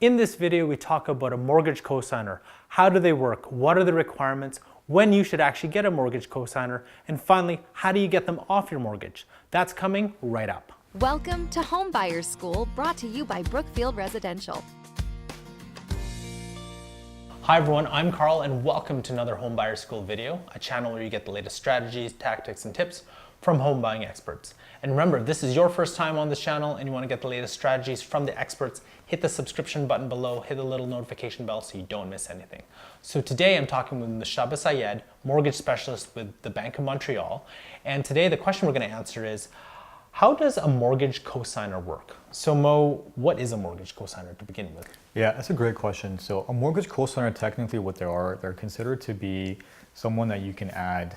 In this video, we talk about a mortgage cosigner. How do they work? What are the requirements? When you should actually get a mortgage cosigner? And finally, how do you get them off your mortgage? That's coming right up. Welcome to Home Buyers School, brought to you by Brookfield Residential. Hi everyone, I'm Carl and welcome to another Home Buyer School video, a channel where you get the latest strategies, tactics, and tips from home buying experts. And remember, if this is your first time on this channel and you want to get the latest strategies from the experts, hit the subscription button below, hit the little notification bell so you don't miss anything. So today I'm talking with Nashaba Syed, mortgage specialist with the Bank of Montreal. And today the question we're going to answer is, how does a mortgage cosigner work? So Mo, what is a mortgage cosigner to begin with? Yeah, that's a great question. So a mortgage cosigner, technically what they are, they're considered to be someone that you can add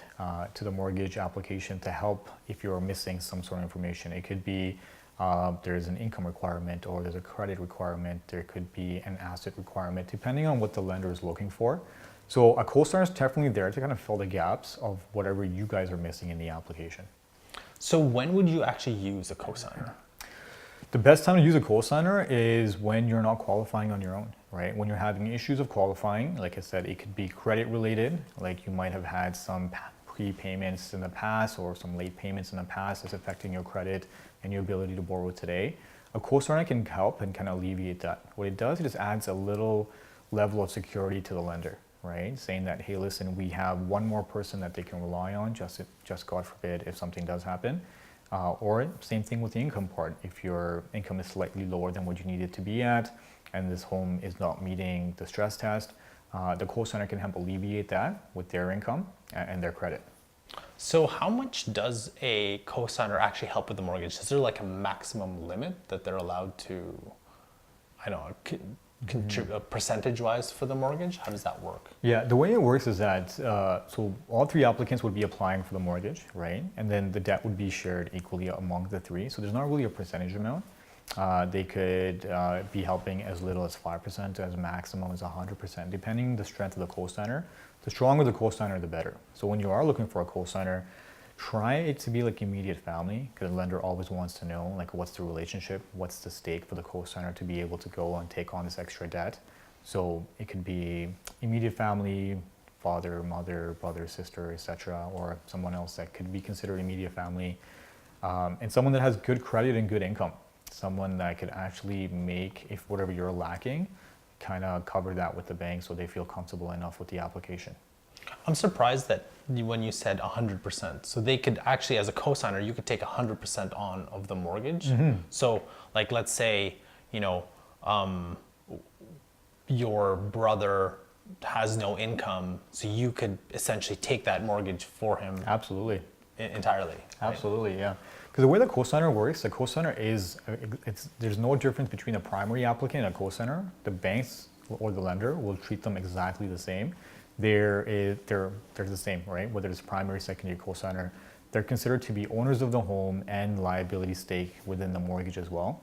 to the mortgage application to help if you're missing some sort of information. It could be there's an income requirement or there's a credit requirement. There could be an asset requirement, depending on what the lender is looking for. So a cosigner is definitely there to kind of fill the gaps of whatever you guys are missing in the application. So when would you actually use a cosigner? The best time to use a cosigner is when you're not qualifying on your own, right? When you're having issues of qualifying, like I said, it could be credit related, like you might have had some prepayments in the past or some late payments in the past that's affecting your credit and your ability to borrow today. A cosigner can help and kind of alleviate that. What it does, it just adds a little level of security to the lender, right? Saying that, hey, listen, we have one more person that they can rely on, just God forbid, if something does happen. Or same thing with the income part. If your income is slightly lower than what you need it to be at, and this home is not meeting the stress test, the cosigner can help alleviate that with their income and their credit. So how much does a cosigner actually help with the mortgage? Is there like a maximum limit that they're allowed to, I don't know, contribute percentage-wise for the mortgage? How does that work? Yeah, the way it works is that, so all three applicants would be applying for the mortgage, right? And then the debt would be shared equally among the three. So there's not really a percentage amount. They could be helping as little as 5% to as maximum as 100%, depending on the strength of the cosigner. The stronger the cosigner, the better. So when you are looking for a cosigner, try it to be like immediate family, because the lender always wants to know like what's the relationship, what's the stake for the cosigner to be able to go and take on this extra debt. So it could be immediate family, father, mother, brother, sister, etc., or someone else that could be considered immediate family, and someone that has good credit and good income, someone that could actually make, if whatever you're lacking, kind of cover that with the bank so they feel comfortable enough with the application. I'm surprised that when you said 100%, so they could actually, as a cosigner, you could take 100% on of the mortgage. So like, let's say, you know, your brother has no income, so you could essentially take that mortgage for him. Absolutely. Entirely. Right? Absolutely, yeah. Because the way the cosigner works, the cosigner is, there's no difference between a primary applicant and a cosigner. The banks or the lender will treat them exactly the same. They're the same, right? Whether it's primary, secondary, cosigner, they're considered to be owners of the home and liability stake within the mortgage as well.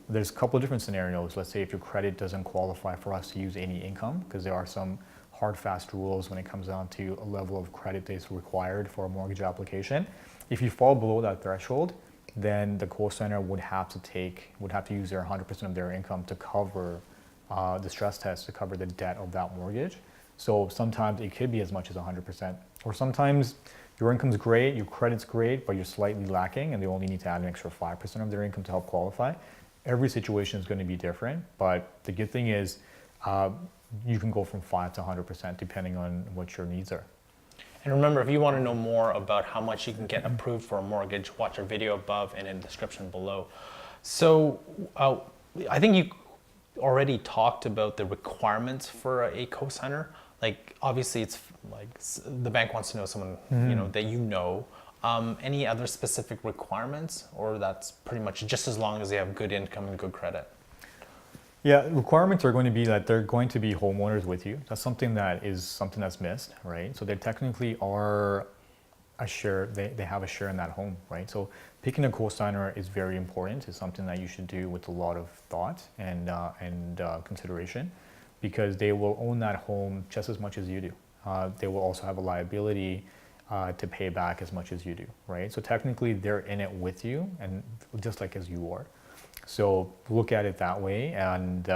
There's a couple of different scenarios. Let's say if your credit doesn't qualify for us to use any income, because there are some hard, fast rules when it comes down to a level of credit that is required for a mortgage application. If you fall below that threshold, then the cosigner would have to use their 100% of their income to cover the stress test, to cover the debt of that mortgage. So sometimes it could be as much as 100%, or sometimes your income's great, your credit's great, but you're slightly lacking and they only need to add an extra 5% of their income to help qualify. Every situation is going to be different, but the good thing is you can go from 5 to 100% depending on what your needs are. And remember, if you want to know more about how much you can get approved for a mortgage, watch our video above and in the description below. So I think you already talked about the requirements for a cosigner. Like obviously it's like the bank wants to know someone you know that you know. Any other specific requirements, or that's pretty much just as long as they have good income and good credit? Yeah, requirements are going to be that they're going to be homeowners with you. That's something that's missed, right? So they technically are a share, they have a share in that home, right? So picking a cosigner is very important. It's something that you should do with a lot of thought and consideration, because they will own that home just as much as you do. They will also have a liability to pay back as much as you do, right? So technically they're in it with you, and just like as you are. So look at it that way, and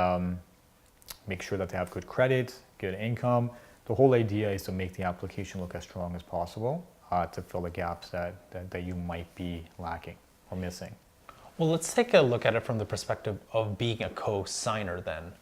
make sure that they have good credit, good income. The whole idea is to make the application look as strong as possible to fill the gaps that you might be lacking or missing. Well, let's take a look at it from the perspective of being a co-signer then.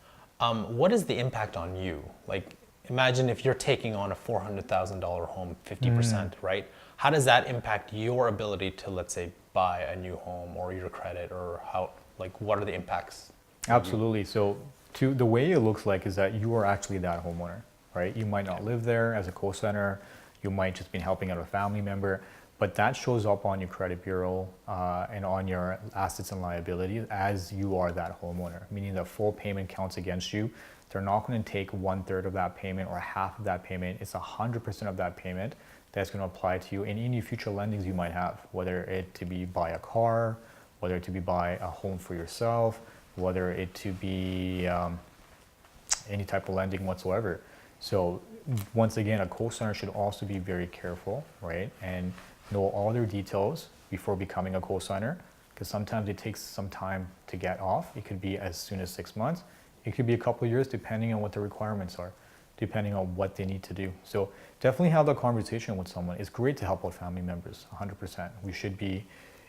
What is the impact on you? Like, imagine if you're taking on a $400,000 home, 50%, right? How does that impact your ability to, let's say, buy a new home or your credit, or how, like, what are the impacts? Absolutely. So the way it looks like is that you are actually that homeowner, right? You might not live there as a co-signer. You might just be helping out a family member, but that shows up on your credit bureau and on your assets and liabilities as you are that homeowner, meaning the full payment counts against you. They're not going to take 1/3 of that payment or half of that payment. It's 100% of that payment that's going to apply to you in any future lendings you might have, whether it to be buy a car, whether it to be buy a home for yourself, whether it to be any type of lending whatsoever. So once again, a co-signer should also be very careful, right? And know all their details before becoming a co-signer, because sometimes it takes some time to get off. It could be as soon as 6 months. It could be a couple of years depending on what the requirements are, depending on what they need to do. So definitely have that conversation with someone. It's great to help out family members, 100%. We should be,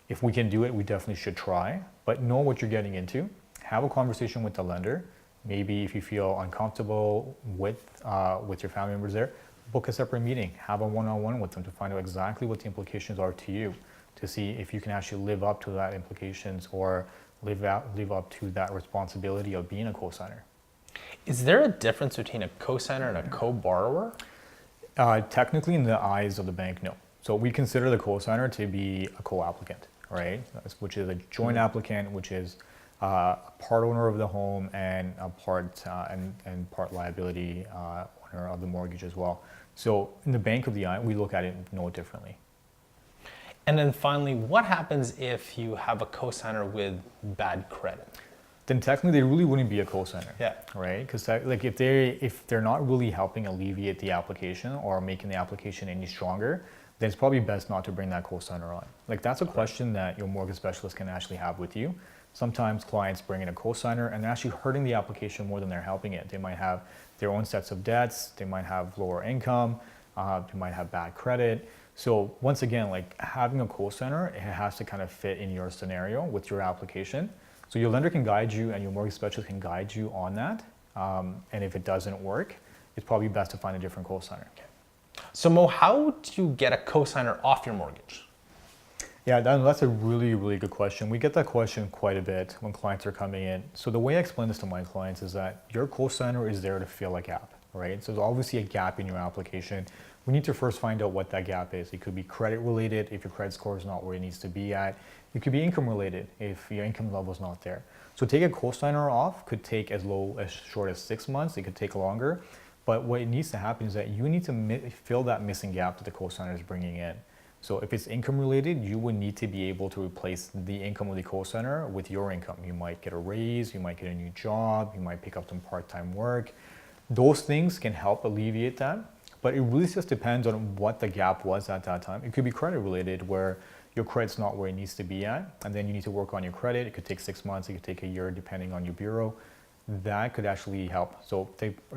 if we can do it, we definitely should try, but know what you're getting into. Have a conversation with the lender. Maybe if you feel uncomfortable with your family members there, book a separate meeting, have a one-on-one with them to find out exactly what the implications are to you, to see if you can actually live up to that implications or live up to that responsibility of being a co-signer. Is there a difference between a co-signer and a co-borrower? Technically, in the eyes of the bank, no. So we consider the co-signer to be a co-applicant, right? Which is a joint applicant, which is part owner of the home and a part part liability owner of the mortgage as well. So in the bank of the eye, we look at it no differently. And then finally, what happens if you have a co-signer with bad credit? Then technically they really wouldn't be a co-signer. Yeah. Right? Because like if they're not really helping alleviate the application or making the application any stronger, then it's probably best not to bring that co-signer on. Like that's a question that your mortgage specialist can actually have with you. Sometimes clients bring in a co-signer and they're actually hurting the application more than they're helping it. They might have their own sets of debts, they might have lower income, they might have bad credit. So once again, like having a co-signer, it has to kind of fit in your scenario with your application. So your lender can guide you and your mortgage specialist can guide you on that. And if it doesn't work, it's probably best to find a different co-signer. So Mo, how do you get a co-signer off your mortgage? Yeah, that's a really, really good question. We get that question quite a bit when clients are coming in. So the way I explain this to my clients is that your co-signer is there to fill a gap, right? So there's obviously a gap in your application. We need to first find out what that gap is. It could be credit related if your credit score is not where it needs to be at. It could be income related if your income level is not there. So take a co-signer off could take as short as 6 months. It could take longer. But what needs to happen is that you need to fill that missing gap that the co-signer is bringing in. So if it's income related, you would need to be able to replace the income of the co-signer with your income. You might get a raise, you might get a new job, you might pick up some part-time work. Those things can help alleviate that, but it really just depends on what the gap was at that time. It could be credit related where your credit's not where it needs to be at, and then you need to work on your credit. It could take 6 months, it could take a year depending on your bureau. That could actually help. So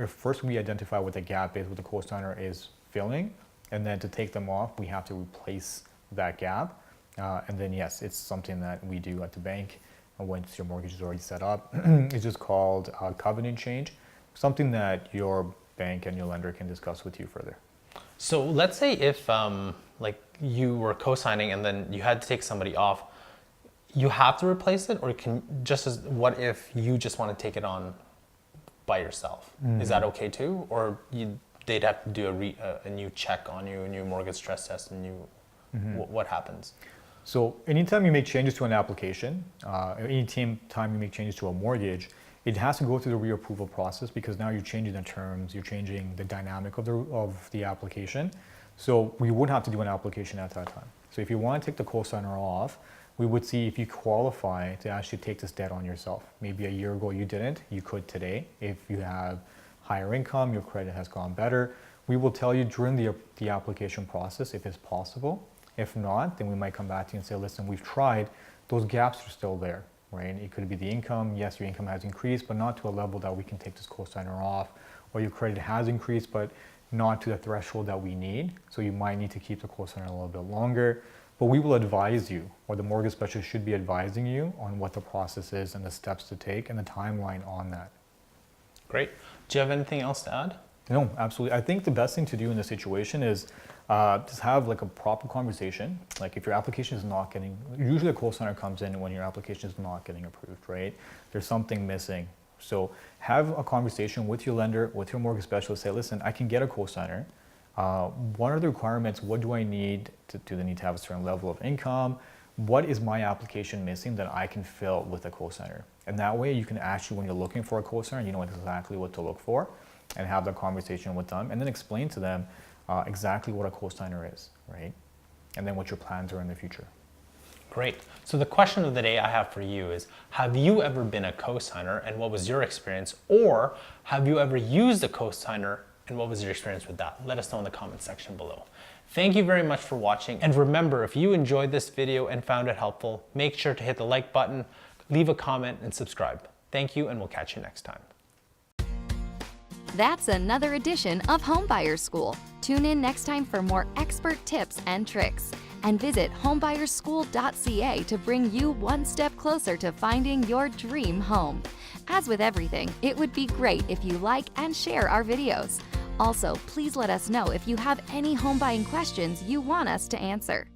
first we identify what the gap is, what the co-signer is filling, and then to take them off, we have to replace that gap. And then yes, it's something that we do at the bank once your mortgage is already set up. It's just called a covenant change, something that your bank and your lender can discuss with you further. So let's say if like you were co-signing and then you had to take somebody off, you have to replace it, or what if you just want to take it on by yourself? Is that okay too? Or they'd have to do a new check on you, a new mortgage stress test, and what happens? So anytime you make changes to an application, anytime you make changes to a mortgage, it has to go through the reapproval process because now you're changing the terms, you're changing the dynamic of the application. So we would have to do an application at that time. So if you want to take the co-signer off, we would see if you qualify to actually take this debt on yourself. Maybe a year ago you didn't, you could today. If you have higher income, your credit has gone better, we will tell you during the application process if it's possible. If not, then we might come back to you and say, listen, we've tried, those gaps are still there. right? It could be the income. Yes, your income has increased, but not to a level that we can take this cosigner off, or your credit has increased, but not to the threshold that we need. So you might need to keep the cosigner a little bit longer, but we will advise you, or the mortgage specialist should be advising you on what the process is and the steps to take and the timeline on that. Great. Do you have anything else to add? No, absolutely. I think the best thing to do in this situation is just have like a proper conversation. Like if your application is not getting, usually a cosigner comes in when your application is not getting approved, right? There's something missing. So have a conversation with your lender, with your mortgage specialist. Say, listen, I can get a cosigner. What are the requirements? What do I need? Do they need to have a certain level of income? What is my application missing that I can fill with a cosigner? And that way you can actually, when you're looking for a cosigner, you know exactly what to look for and have the conversation with them and then explain to them exactly what a cosigner is, right? And then what your plans are in the future. Great. So the question of the day I have for you is, have you ever been a cosigner and what was your experience? Or have you ever used a cosigner and what was your experience with that? Let us know in the comment section below. Thank you very much for watching. And remember, if you enjoyed this video and found it helpful, make sure to hit the like button, leave a comment, and subscribe. Thank you, and we'll catch you next time. That's another edition of Homebuyer School. Tune in next time for more expert tips and tricks. And visit homebuyersschool.ca to bring you one step closer to finding your dream home. As with everything, it would be great if you like and share our videos. Also, please let us know if you have any home buying questions you want us to answer.